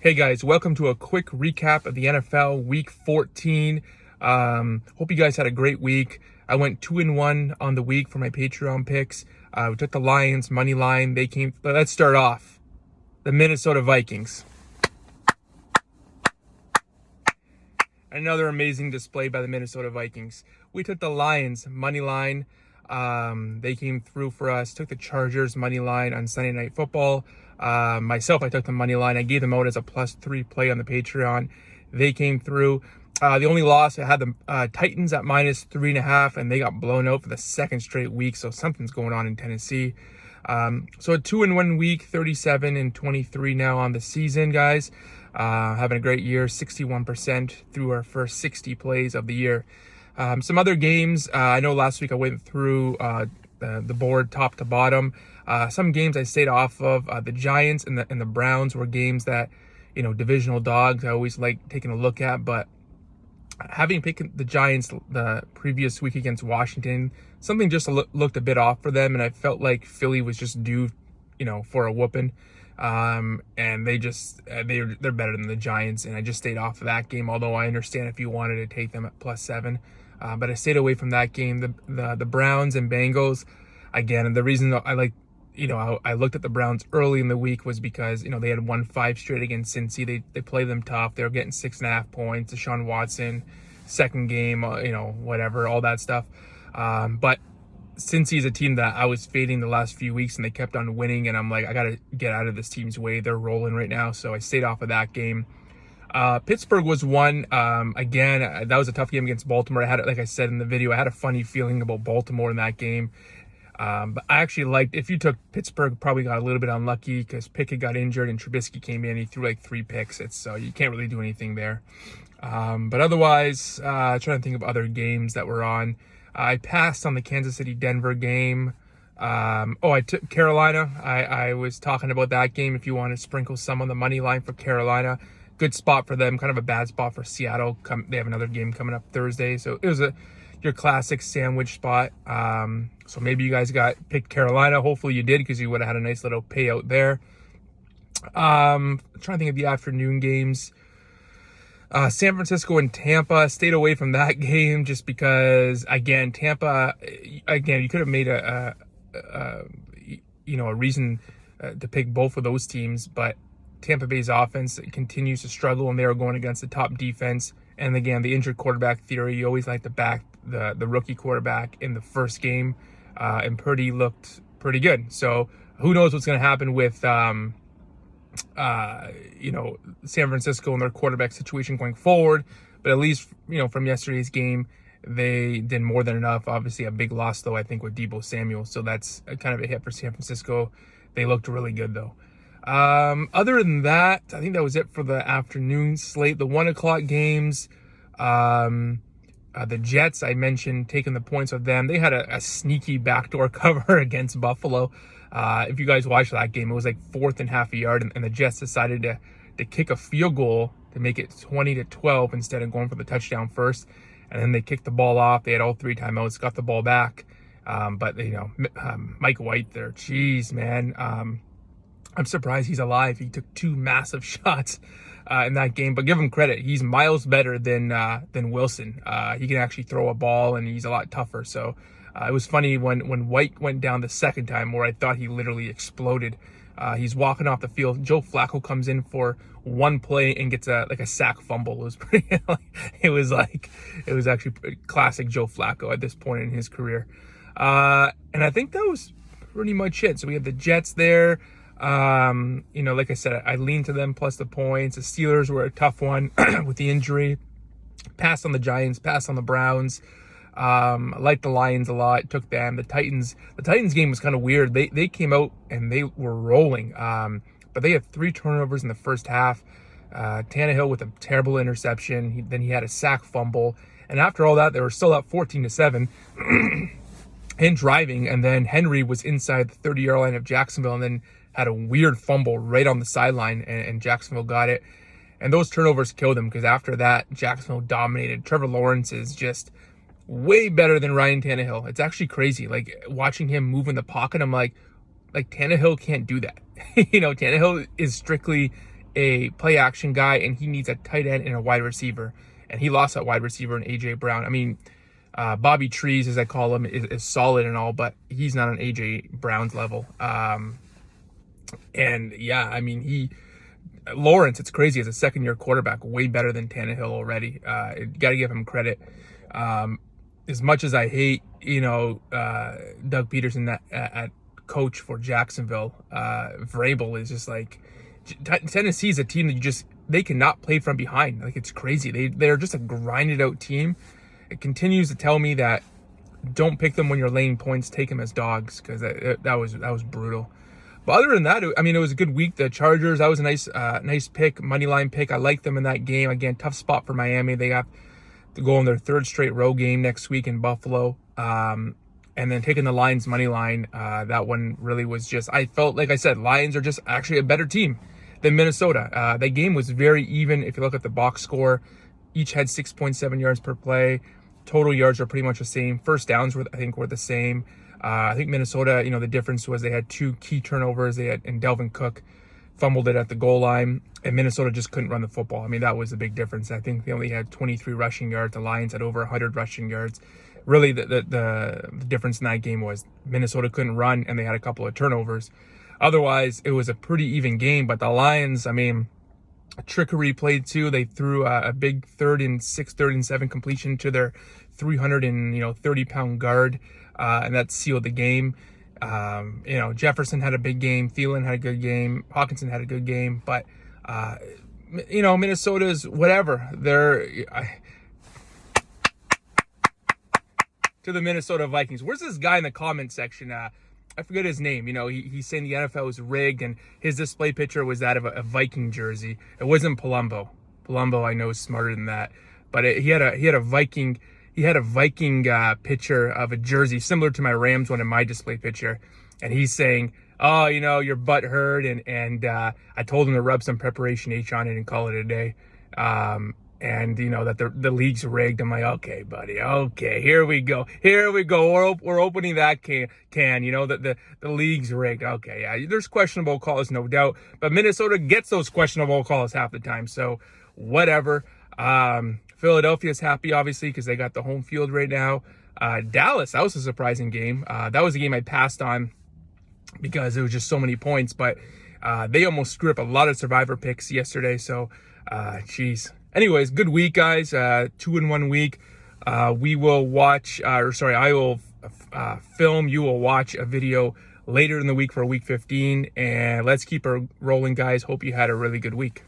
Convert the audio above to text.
Hey guys, welcome to a quick recap of the NFL Week 14. Hope you guys had a great week. I went 2-1 on the week for my Patreon picks. We took the Lions money line. Let's start off. The Minnesota Vikings. Another amazing display by the Minnesota Vikings. We took the Lions money line. They came through for us. Took the Chargers money line on Sunday Night Football. Myself, I took the money line. I gave them out as a +3 play on the Patreon. They came through. The only loss, I had the Titans at -3.5, and they got blown out for the second straight week. So something's going on in Tennessee. So a 2-1 week, 37-23 now on the season, guys. Having a great year, 61% through our first 60 plays of the year. Some other games, I know last week I went through the board top to bottom. Some games I stayed off of. The Giants and the Browns were games that, divisional dogs I always like taking a look at. But having picked the Giants the previous week against Washington, something just looked a bit off for them, and I felt like Philly was just due, for a whooping. And they're better than the Giants, and I just stayed off of that game. Although I understand if you wanted to take them at +7. But I stayed away from that game. The Browns and Bengals, again, and the reason I looked at the Browns early in the week was because, they had won 5 straight against Cincy. They played them tough. They were getting 6.5 points. Deshaun Watson, second game, whatever, all that stuff. But Cincy is a team that I was fading the last few weeks, and they kept on winning, and I'm like, I got to get out of this team's way. They're rolling right now, so I stayed off of that game. Pittsburgh was one. Again, that was a tough game against Baltimore. Like I said in the video, I had a funny feeling about Baltimore in that game. But I actually if you took Pittsburgh, probably got a little bit unlucky because Pickett got injured and Trubisky came in. He threw like 3 picks. So you can't really do anything there. But otherwise, trying to think of other games that were on. I passed on the Kansas City-Denver game. I took Carolina. I was talking about that game. If you want to sprinkle some on the money line for Carolina, good spot for them. Kind of a bad spot for Seattle. They have another game coming up Thursday. So it was your classic sandwich spot. So maybe you guys picked Carolina. Hopefully you did, because you would have had a nice little payout there. Trying to think of the afternoon games. San Francisco and Tampa, stayed away from that game just because, again, Tampa, you could have made a reason to pick both of those teams, but Tampa Bay's offense continues to struggle, and they are going against the top defense. And again, the injured quarterback theory, you always like to back the rookie quarterback in the first game, and Purdy looked pretty good. So who knows what's going to happen with San Francisco and their quarterback situation going forward. But at least, from yesterday's game, they did more than enough. Obviously a big loss though, I think, with Deebo Samuel. So that's kind of a hit for San Francisco. They looked really good though. Other than that, I think that was it for the afternoon slate. The 1:00 games, the Jets, I mentioned taking the points of them. They had a sneaky backdoor cover against Buffalo. If you guys watched that game, it was like 4th and half a yard, and the Jets decided to kick a field goal to make it 20-12 instead of going for the touchdown first. And then they kicked the ball off. They had all 3 timeouts, got the ball back. But Mike White there, geez, man. I'm surprised he's alive. He took 2 massive shots in that game, but give him credit. He's miles better than Wilson. He can actually throw a ball, and he's a lot tougher. So it was funny when White went down the second time, where I thought he literally exploded. He's walking off the field. Joe Flacco comes in for one play and gets a sack fumble. It was pretty. it was actually classic Joe Flacco at this point in his career. And I think that was pretty much it. So we had the Jets there. Like I said, I leaned to them plus the points. The Steelers were a tough one with the injury. Passed on the Giants, passed on the Browns. I liked the Lions a lot, took them. The Titans game was kind of weird. They came out and they were rolling. But they had 3 turnovers in the first half. Tannehill with a terrible interception. Then he had a sack fumble. And after all that, they were still up 14-7 and driving. And then Henry was inside the 30-yard line of Jacksonville, and then had a weird fumble right on the sideline, and Jacksonville got it. And those turnovers killed him, because after that, Jacksonville dominated. Trevor Lawrence is just way better than Ryan Tannehill. It's actually crazy. Like, watching him move in the pocket, I'm like Tannehill can't do that. Tannehill is strictly a play action guy, and he needs a tight end and a wide receiver. And he lost that wide receiver in AJ Brown. I mean, Bobby Trees, as I call him, is solid and all, but he's not on AJ Brown's level. And yeah, I mean, Lawrence, it's crazy, as a second-year quarterback, way better than Tannehill already. Got to give him credit. As much as I hate, Doug Peterson at coach for Jacksonville, Vrabel is just like, Tennessee's a team that they cannot play from behind. Like, it's crazy. They're just a grinded out team. It continues to tell me that don't pick them when you're laying points, take them as dogs, because that was brutal. But other than that, I mean, it was a good week. The Chargers, that was a nice pick, money line pick. I like them in that game. Again, tough spot for Miami. They have to go on their third straight road game next week in Buffalo. And then taking the Lions money line, that one really was just, I felt, like I said, Lions are just actually a better team than Minnesota. That game was very even. If you look at the box score, each had 6.7 yards per play. Total yards are pretty much the same. First downs were the same. I think Minnesota, the difference was they had 2 key turnovers. And Delvin Cook fumbled it at the goal line, and Minnesota just couldn't run the football. I mean, that was the big difference. I think they only had 23 rushing yards. The Lions had over 100 rushing yards. Really, the difference in that game was Minnesota couldn't run, and they had a couple of turnovers. Otherwise, it was a pretty even game. But the Lions, I mean, trickery played too. They threw a big 3rd and 6, 3rd and 7 completion to their 330-pound guard, and that sealed the game. Jefferson had a big game. Thielen had a good game. Hawkinson had a good game. But, Minnesota's whatever. To the Minnesota Vikings. Where's this guy in the comment section? I forget his name. He's saying the NFL was rigged, and his display picture was that of a Viking jersey. It wasn't Palumbo. Palumbo, I know, is smarter than that. But he had a Viking picture of a jersey similar to my Rams one in my display picture, and he's saying, "Oh, your butt hurt," and I told him to rub some Preparation H on it and call it a day. And that the league's rigged. I'm like, okay, buddy, okay, here we go. We're opening that can. That the league's rigged. Okay, yeah, there's questionable calls, no doubt, but Minnesota gets those questionable calls half the time. So whatever. Philadelphia's happy, obviously, because they got the home field right now. Dallas, that was a surprising game. That was a game I passed on because it was just so many points, but they almost screwed up a lot of survivor picks yesterday. So, geez. Anyways, good week, guys. 2-in-1 week. We will watch, I will film. You will watch a video later in the week for week 15. And let's keep her rolling, guys. Hope you had a really good week.